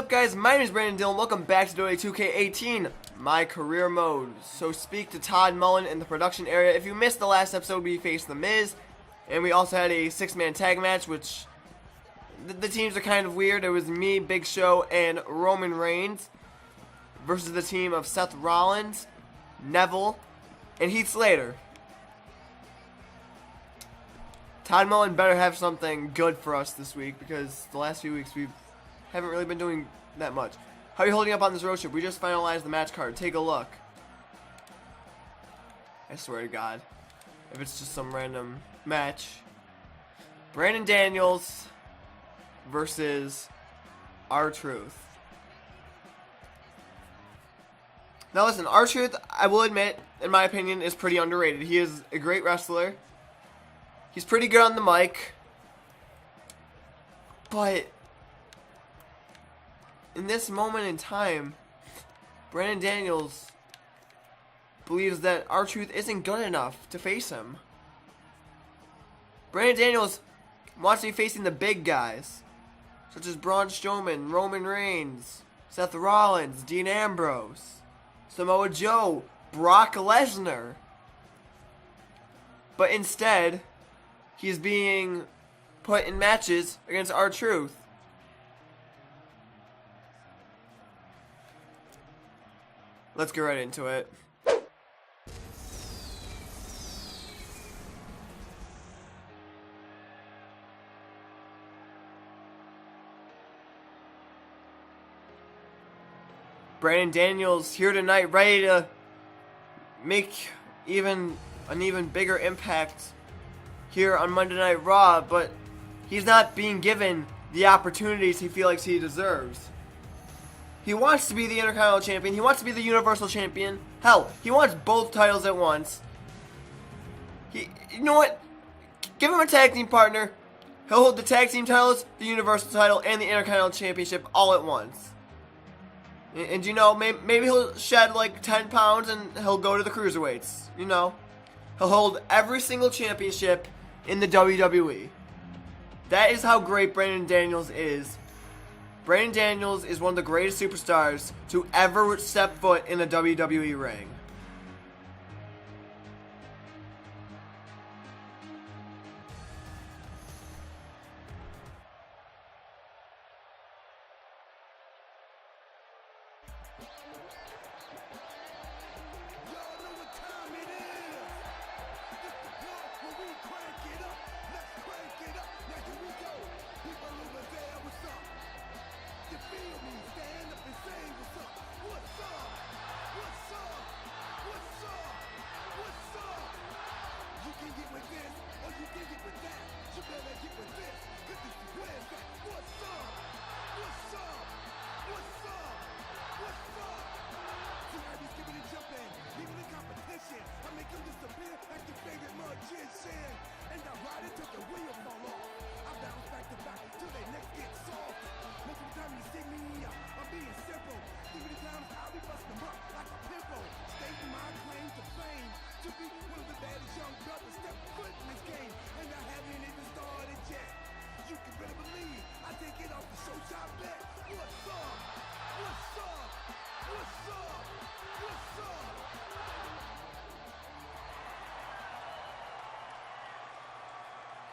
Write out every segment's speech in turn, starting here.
up, guys? My name is Brandon Dillon. Welcome back to WWE 2K18 MyCareer mode. So speak to Todd Mullen in the production area. If you missed the last episode, we faced The Miz, and we also had a 6-man tag match, which the teams are kind of weird. It was me, Big Show, and Roman Reigns versus the team of Seth Rollins, Neville, and Heath Slater. Todd Mullen better have something good for us this week, because the last few weeks we haven't really been doing that much. How are you holding up on this road trip? We just finalized the match card. Take a look. I swear to God, if it's just some random match. Brandon Daniels versus R-Truth. Now listen, R-Truth, I will admit, in my opinion, is pretty underrated. He is a great wrestler. He's pretty good on the mic. But in this moment in time, Brandon Daniels believes that R-Truth isn't good enough to face him. Brandon Daniels wants to be facing the big guys, such as Braun Strowman, Roman Reigns, Seth Rollins, Dean Ambrose, Samoa Joe, Brock Lesnar. But instead, he's being put in matches against R-Truth. Let's get right into it. Brandon Daniels here tonight, ready to make an even bigger impact here on Monday Night Raw, but he's not being given the opportunities he feels he deserves. He wants to be the Intercontinental Champion. He wants to be the Universal Champion. Hell, he wants both titles at once. You know what? Give him a tag team partner. He'll hold the tag team titles, the Universal title, and the Intercontinental Championship all at once. And you know, maybe he'll shed like 10 pounds and he'll go to the cruiserweights. You know, he'll hold every single championship in the WWE. That is how great Brandon Daniels is. Brandon Daniels is one of the greatest superstars to ever step foot in a WWE ring.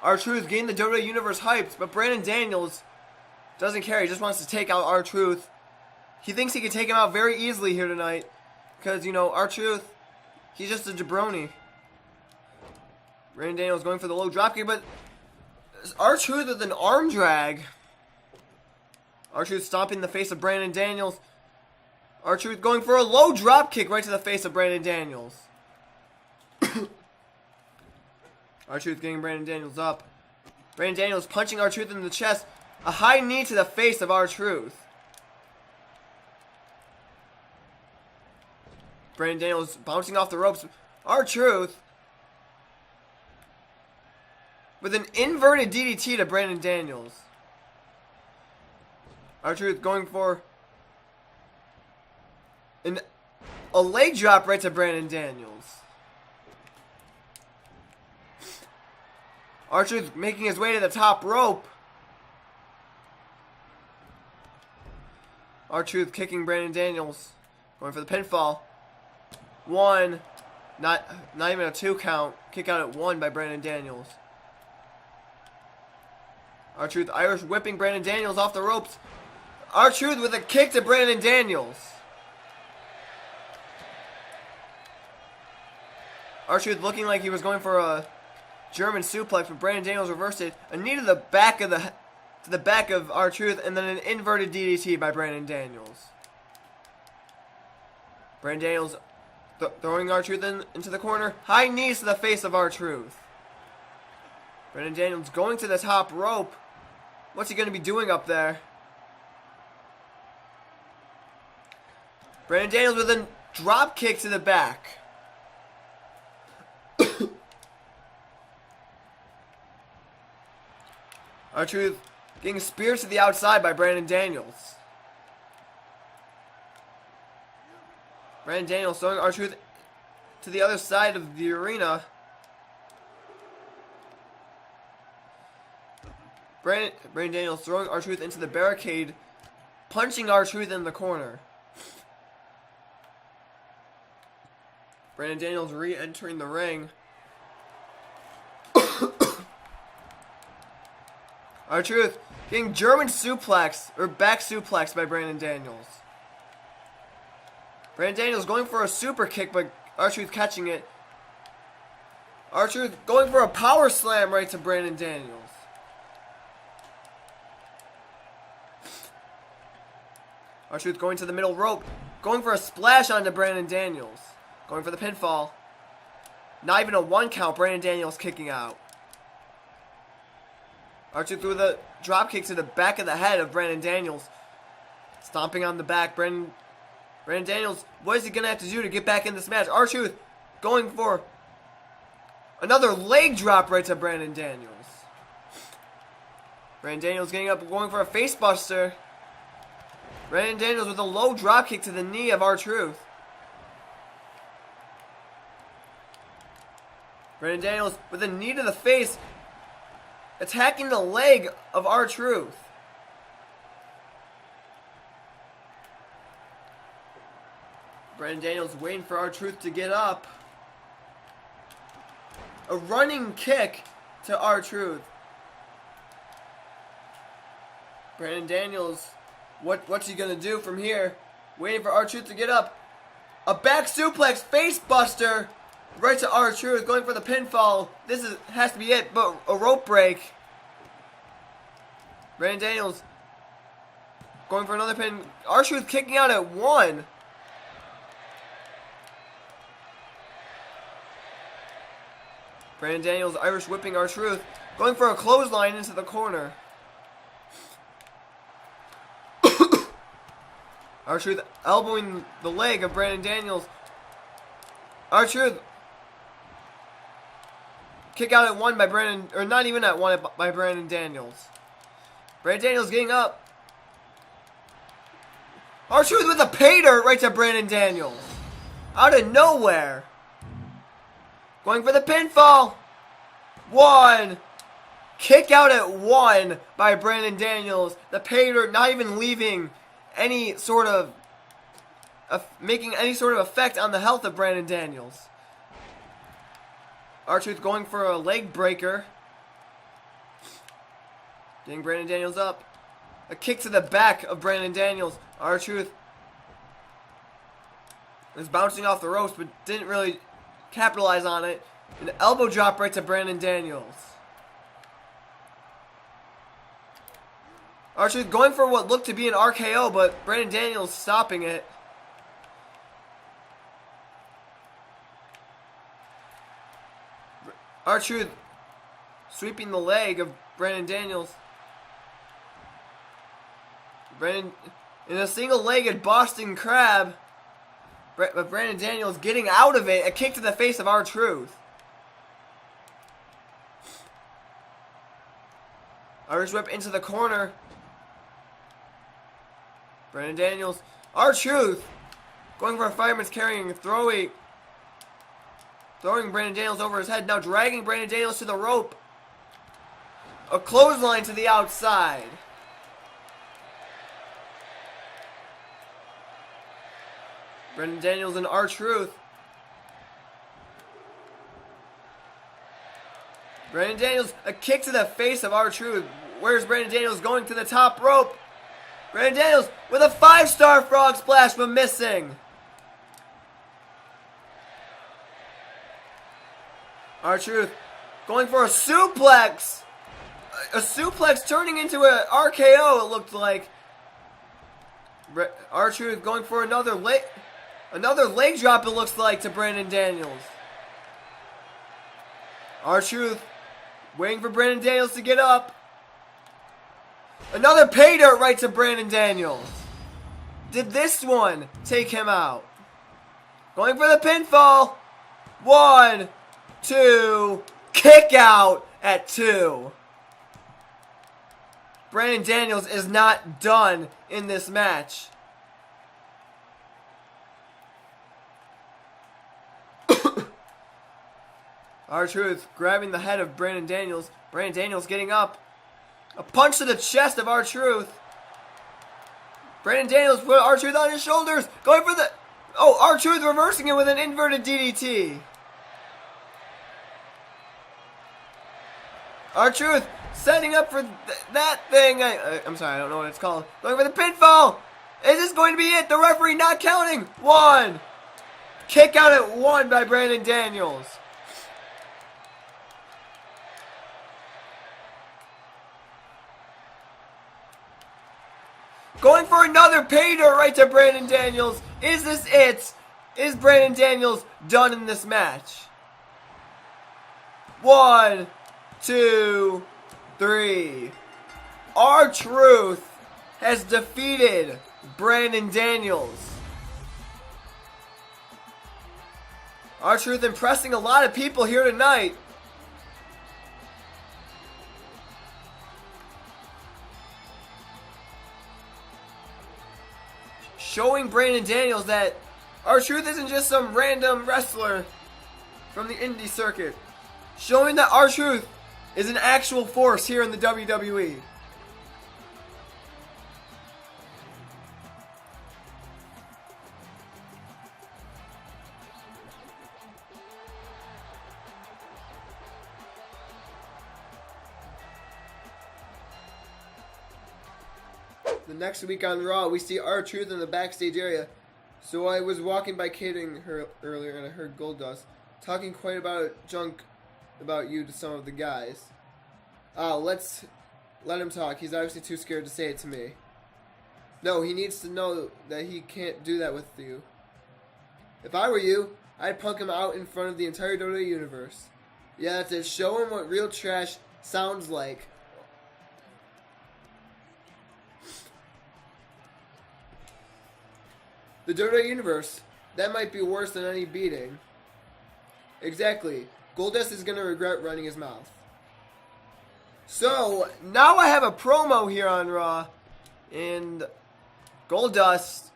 R-Truth getting the WWE Universe hyped, but Brandon Daniels doesn't care. He just wants to take out R-Truth. He thinks he can take him out very easily here tonight. Because, you know, R-Truth, he's just a jabroni. Brandon Daniels going for the low dropkick, but R-Truth with an arm drag. R-Truth stomping the face of Brandon Daniels. R-Truth going for a low dropkick right to the face of Brandon Daniels. R-Truth getting Brandon Daniels up. Brandon Daniels punching R-Truth in the chest. A high knee to the face of R-Truth. Brandon Daniels bouncing off the ropes. R-Truth with an inverted DDT to Brandon Daniels. R-Truth going for a leg drop right to Brandon Daniels. R-Truth making his way to the top rope. R-Truth kicking Brandon Daniels. Going for the pinfall. 1. Not even a 2 count. Kick out at 1 by Brandon Daniels. R-Truth Irish whipping Brandon Daniels off the ropes. R-Truth with a kick to Brandon Daniels. R-Truth looking like he was going for a German suplex, but Brandon Daniels reversed it. A knee to the back of R-Truth, and then an inverted DDT by Brandon Daniels. Brandon Daniels throwing R-Truth into the corner. High knees to the face of R-Truth. Brandon Daniels going to the top rope. What's he going to be doing up there? Brandon Daniels with a drop kick to the back. R-Truth getting speared to the outside by Brandon Daniels. Brandon Daniels throwing R-Truth to the other side of the arena. Brandon Daniels throwing R-Truth into the barricade, punching R-Truth in the corner. Brandon Daniels re-entering the ring. R-Truth getting German suplex, or back suplex by Brandon Daniels. Brandon Daniels going for a super kick, but R-Truth catching it. R-Truth going for a power slam right to Brandon Daniels. R-Truth going to the middle rope, going for a splash onto Brandon Daniels. Going for the pinfall. Not even a 1 count, Brandon Daniels kicking out. R-Truth threw the drop kick to the back of the head of Brandon Daniels. Stomping on the back. Brandon Daniels, what is he going to have to do to get back in this match? R-Truth going for another leg drop right to Brandon Daniels. Brandon Daniels getting up, going for a face buster. Brandon Daniels with a low drop kick to the knee of R-Truth. Brandon Daniels with a knee to the face, attacking the leg of R-Truth. Brandon Daniels waiting for R-Truth to get up. A running kick to R-Truth. Brandon Daniels, what's he going to do from here? Waiting for R-Truth to get up. A back suplex face buster right to R-Truth, going for the pinfall. Has to be it, but a rope break. Brandon Daniels going for another pin. R-Truth kicking out at 1. Brandon Daniels Irish whipping R-Truth, going for a clothesline into the corner. R-Truth elbowing the leg of Brandon Daniels. R-Truth kick out at 1 by Brandon, or not even at 1 by Brandon Daniels. Brandon Daniels getting up. R-Truth with a pay dirt right to Brandon Daniels. Out of nowhere. Going for the pinfall. 1. Kick out at 1 by Brandon Daniels. The pay dirt not even leaving any sort of making any sort of effect on the health of Brandon Daniels. R-Truth going for a leg breaker. Getting Brandon Daniels up. A kick to the back of Brandon Daniels. R-Truth is bouncing off the ropes, but didn't really capitalize on it. An elbow drop right to Brandon Daniels. R-Truth going for what looked to be an RKO, but Brandon Daniels stopping it. R-Truth sweeping the leg of Brandon Daniels. Brandon in a single-legged Boston Crab. But Brandon Daniels getting out of it. A kick to the face of R-Truth. Irish whip into the corner. Brandon Daniels. R-Truth going for a fireman's carrying, throwing Brandon Daniels over his head. Now dragging Brandon Daniels to the rope. A clothesline to the outside. Brandon Daniels and R-Truth. Brandon Daniels, a kick to the face of R-Truth. Where's Brandon Daniels going to the top rope? Brandon Daniels with a 5-star frog splash, but missing. R-Truth going for a suplex. A suplex turning into an RKO, it looked like. R-Truth going for another leg drop, it looks like, to Brandon Daniels. R-Truth waiting for Brandon Daniels to get up. Another pay dirt right to Brandon Daniels. Did this one take him out? Going for the pinfall. 1, 2, kick out at 2. Brandon Daniels is not done in this match. R-Truth grabbing the head of Brandon Daniels. Brandon Daniels getting up. A punch to the chest of R-Truth. Brandon Daniels put R-Truth on his shoulders. Going for the... Oh, R-Truth reversing it with an inverted DDT. R-Truth setting up for that thing. I'm sorry, I don't know what it's called. Going for the pinfall. Is this going to be it? The referee not counting. 1. Kick out at 1 by Brandon Daniels. Going for another pay dirt right to Brandon Daniels. Is this it? Is Brandon Daniels done in this match? 1, 2, 3. R-Truth has defeated Brandon Daniels. R-Truth impressing a lot of people here tonight. Showing Brandon Daniels that R-Truth isn't just some random wrestler from the indie circuit. Showing that R-Truth is an actual force here in the WWE. The next week on Raw, we see R-Truth in the backstage area. So I was walking by catering her earlier, and I heard Goldust talking quite about junk about you to some of the guys. Let's let him talk. He's obviously too scared to say it to me. No, he needs to know that he can't do that with you. If I were you, I'd punk him out in front of the entire WWE universe. Yeah, that's it. Show him what real trash sounds like. The WWE Universe, that might be worse than any beating. Exactly. Goldust is going to regret running his mouth. So, now I have a promo here on Raw. And Goldust.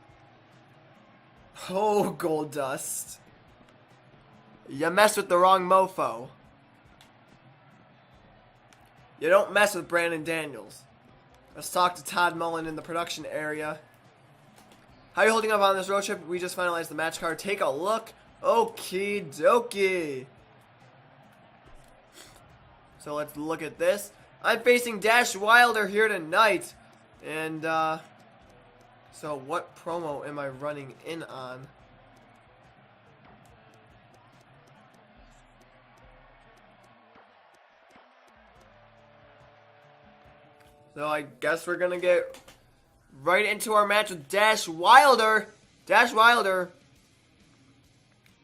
Oh, Goldust. You mess with the wrong mofo. You don't mess with Brandon Daniels. Let's talk to Todd Mullen in the production area. How are you holding up on this road trip? We just finalized the match card. Take a look. Okie dokie. So let's look at this. I'm facing Dash Wilder here tonight. And, so what promo am I running in on? So I guess we're gonna get right into our match with Dash Wilder. Dash Wilder,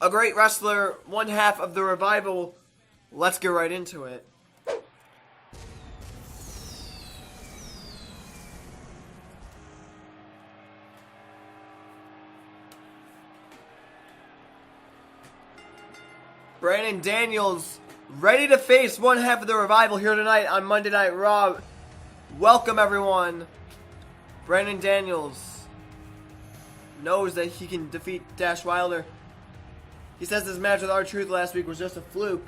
a great wrestler, one half of the Revival. Let's get right into it. Brandon Daniels ready to face one half of the Revival here tonight on Monday Night Raw. Welcome, everyone. Brandon Daniels knows that he can defeat Dash Wilder. He says this match with R-Truth last week was just a fluke.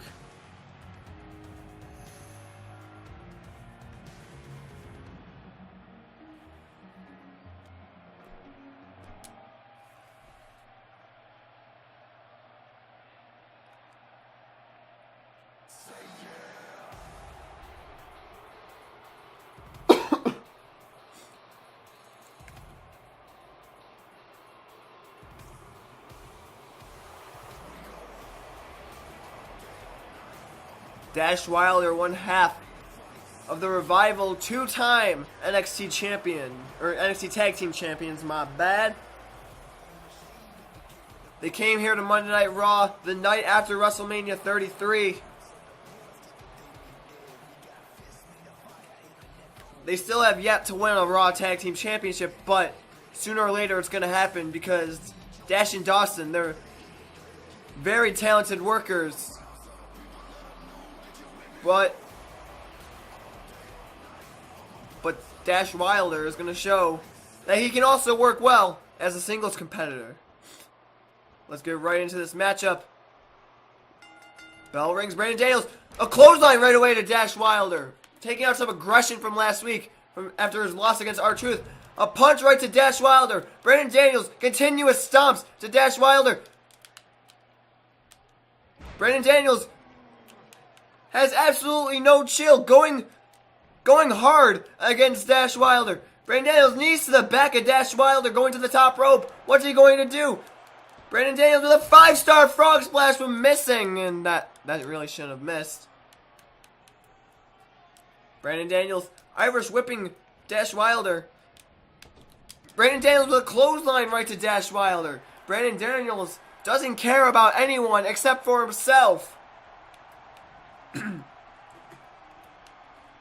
Dash Wilder, one half of the Revival, two-time NXT champion, or NXT Tag Team Champions, my bad. They came here to Monday Night Raw the night after WrestleMania 33. They still have yet to win a Raw Tag Team Championship, but sooner or later it's going to happen because Dash and Dawson, they're very talented workers. But Dash Wilder is going to show that he can also work well as a singles competitor. Let's get right into this matchup. Bell rings. Brandon Daniels, a clothesline right away to Dash Wilder, taking out some aggression from last week after his loss against R-Truth. A punch right to Dash Wilder. Brandon Daniels, continuous stomps to Dash Wilder. Brandon Daniels has absolutely no chill, going hard against Dash Wilder. Brandon Daniels knees to the back of Dash Wilder, going to the top rope. What's he going to do? Brandon Daniels with a 5-star frog splash for missing, and that really shouldn't have missed. Brandon Daniels Irish whipping Dash Wilder. Brandon Daniels with a clothesline right to Dash Wilder. Brandon Daniels doesn't care about anyone except for himself.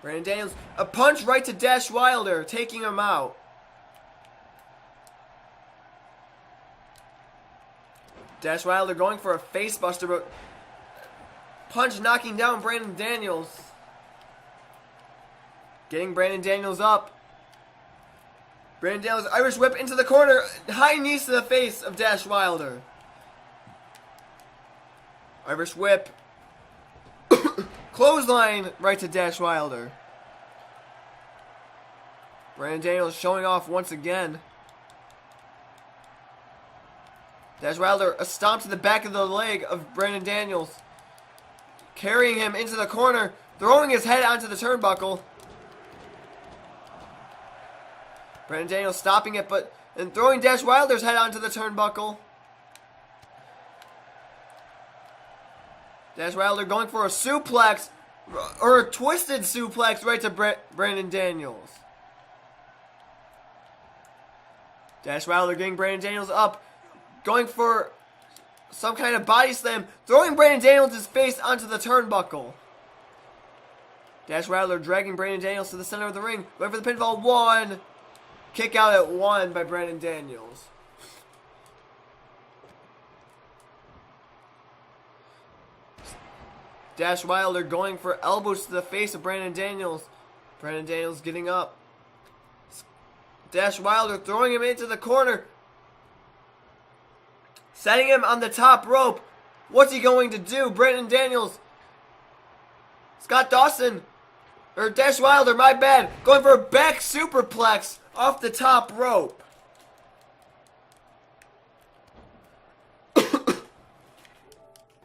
Brandon Daniels, a punch right to Dash Wilder, taking him out. Dash Wilder going for a face buster, but punch knocking down Brandon Daniels. Getting Brandon Daniels up. Brandon Daniels Irish whip into the corner. High knees to the face of Dash Wilder. Irish whip. Clothesline right to Dash Wilder. Brandon Daniels showing off once again. Dash Wilder, a stomp to the back of the leg of Brandon Daniels. Carrying him into the corner. Throwing his head onto the turnbuckle. Brandon Daniels stopping it, and throwing Dash Wilder's head onto the turnbuckle. Dash Wilder going for a suplex, or a twisted suplex right to Brandon Daniels. Dash Wilder getting Brandon Daniels up, going for some kind of body slam, throwing Brandon Daniels' face onto the turnbuckle. Dash Wilder dragging Brandon Daniels to the center of the ring, going for the pinfall. One. Kick out at one by Brandon Daniels. Dash Wilder going for elbows to the face of Brandon Daniels. Brandon Daniels getting up. Dash Wilder throwing him into the corner. Setting him on the top rope. What's he going to do? Brandon Daniels. Scott Dawson. Or Dash Wilder, my bad. Going for a back superplex off the top rope.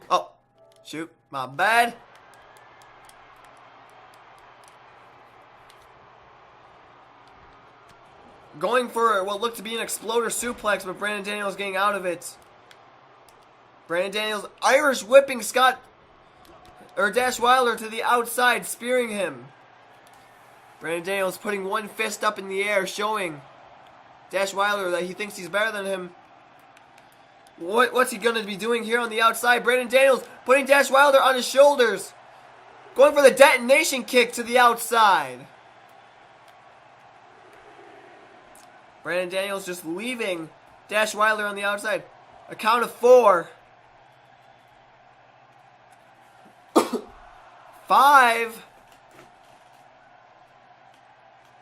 Oh, shoot, my bad. Going for what looked to be an exploder suplex, but Brandon Daniels getting out of it. Brandon Daniels Irish whipping Dash Wilder to the outside, spearing him. Brandon Daniels putting one fist up in the air, showing Dash Wilder that he thinks he's better than him. What's he going to be doing here on the outside? Brandon Daniels putting Dash Wilder on his shoulders. Going for the detonation kick to the outside. Brandon Daniels just leaving Dash Wilder on the outside. A count of 4. 5.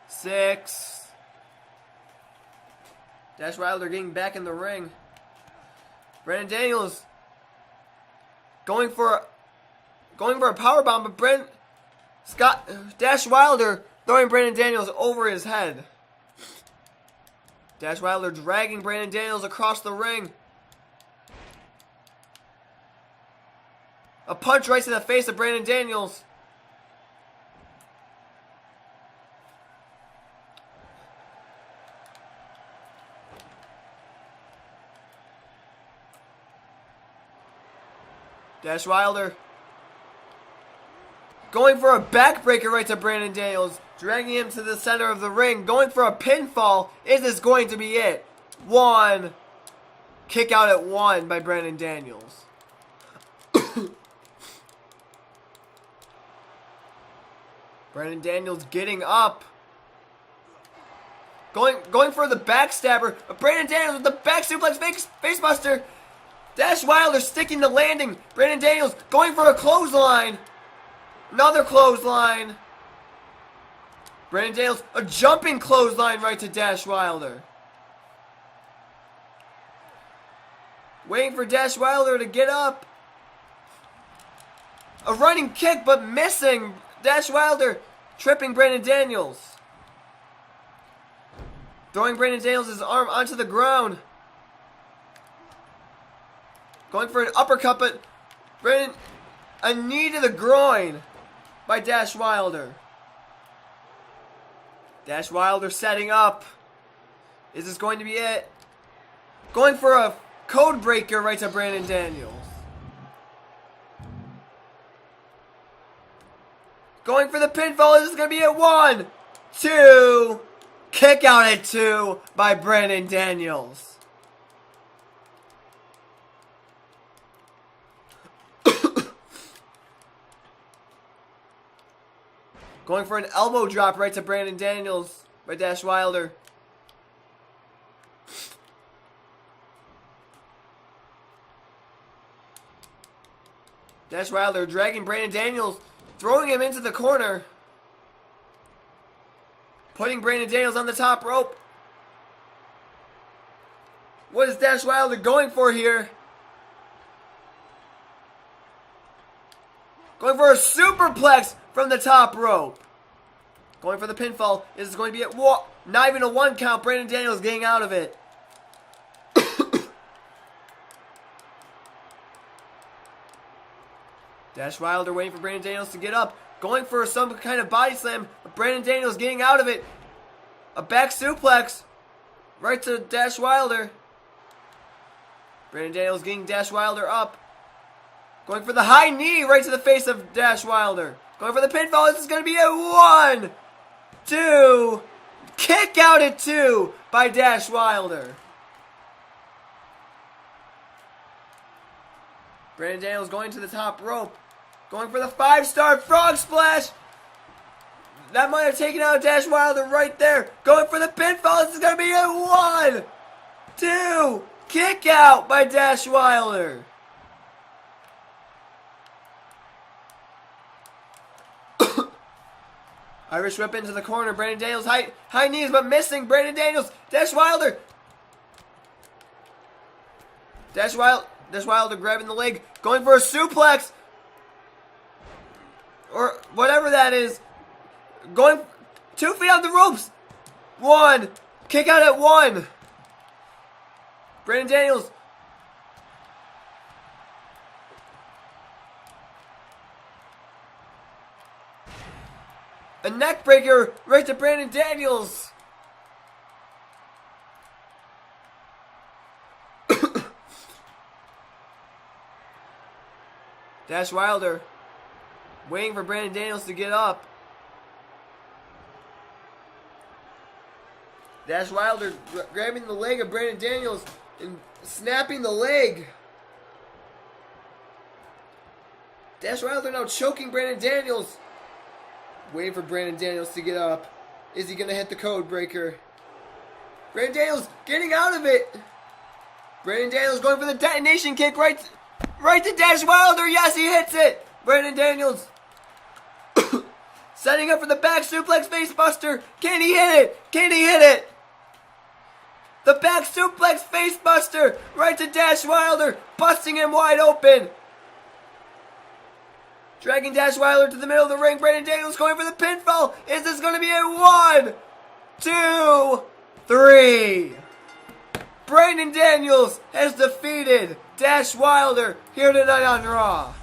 6. Dash Wilder getting back in the ring. Brandon Daniels going for a powerbomb, but Dash Wilder throwing Brandon Daniels over his head. Dash Wilder dragging Brandon Daniels across the ring. A punch right to the face of Brandon Daniels. Dash Wilder Going for a backbreaker right to Brandon Daniels. Dragging him to the center of the ring. Going for a pinfall. Is this going to be it? 1. Kick out at 1 by Brandon Daniels. Brandon Daniels getting up. Going for the backstabber. Brandon Daniels with the back suplex facebuster. Dash Wilder sticking the landing. Brandon Daniels going for a clothesline. Another clothesline. Brandon Daniels, a jumping clothesline right to Dash Wilder. Waiting for Dash Wilder to get up. A running kick, but missing. Dash Wilder tripping Brandon Daniels. Throwing Brandon Daniels' arm onto the ground. Going for an uppercut, but Brandon, a knee to the groin by Dash Wilder. Dash Wilder setting up. Is this going to be it? Going for a code breaker right to Brandon Daniels. Going for the pinfall. Is this going to be it? 1, 2. Kick out at 2 by Brandon Daniels. Going for an elbow drop right to Brandon Daniels by Dash Wilder. Dash Wilder dragging Brandon Daniels, throwing him into the corner. Putting Brandon Daniels on the top rope. What is Dash Wilder going for here? Going for a superplex from the top rope. Going for the pinfall. This is going to be at not even a 1 count. Brandon Daniels getting out of it. Dash Wilder waiting for Brandon Daniels to get up. Going for some kind of body slam. Brandon Daniels getting out of it. A back suplex. Right to Dash Wilder. Brandon Daniels getting Dash Wilder up. Going for the high knee right to the face of Dash Wilder. Going for the pinfall. This is going to be a 1, 2. Kick out at 2 by Dash Wilder. Brandon Daniels going to the top rope. Going for the 5-star frog splash. That might have taken out Dash Wilder right there. Going for the pinfall. This is going to be a 1, 2. Kick out by Dash Wilder. Irish whip into the corner. Brandon Daniels high knees, but missing. Brandon Daniels. Dash Wilder. Dash Wilder grabbing the leg. Going for a suplex. Or whatever that is. Going 2 feet off the ropes. 1. Kick out at 1. Brandon Daniels. A neck breaker right to Brandon Daniels. Dash Wilder waiting for Brandon Daniels to get up. Dash Wilder grabbing the leg of Brandon Daniels and snapping the leg. Dash Wilder now choking Brandon Daniels. Waiting for Brandon Daniels to get up. Is he going to hit the code breaker? Brandon Daniels getting out of it. Brandon Daniels going for the detonation kick right to Dash Wilder. Yes, he hits it. Brandon Daniels setting up for the back suplex facebuster. Can he hit it? Can he hit it? The back suplex facebuster right to Dash Wilder, busting him wide open. Dragging Dash Wilder to the middle of the ring. Brandon Daniels going for the pinfall. Is this going to be a 1, 2, 3? Brandon Daniels has defeated Dash Wilder here tonight on Raw.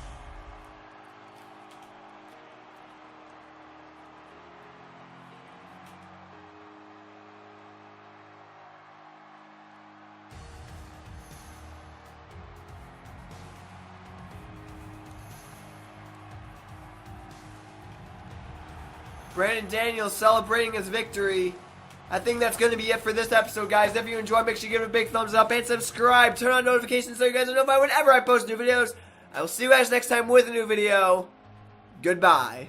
Brandon Daniels celebrating his victory. I think that's going to be it for this episode, guys. If you enjoyed, make sure you give it a big thumbs up and subscribe. Turn on notifications so you guys will know whenever I post new videos. I will see you guys next time with a new video. Goodbye.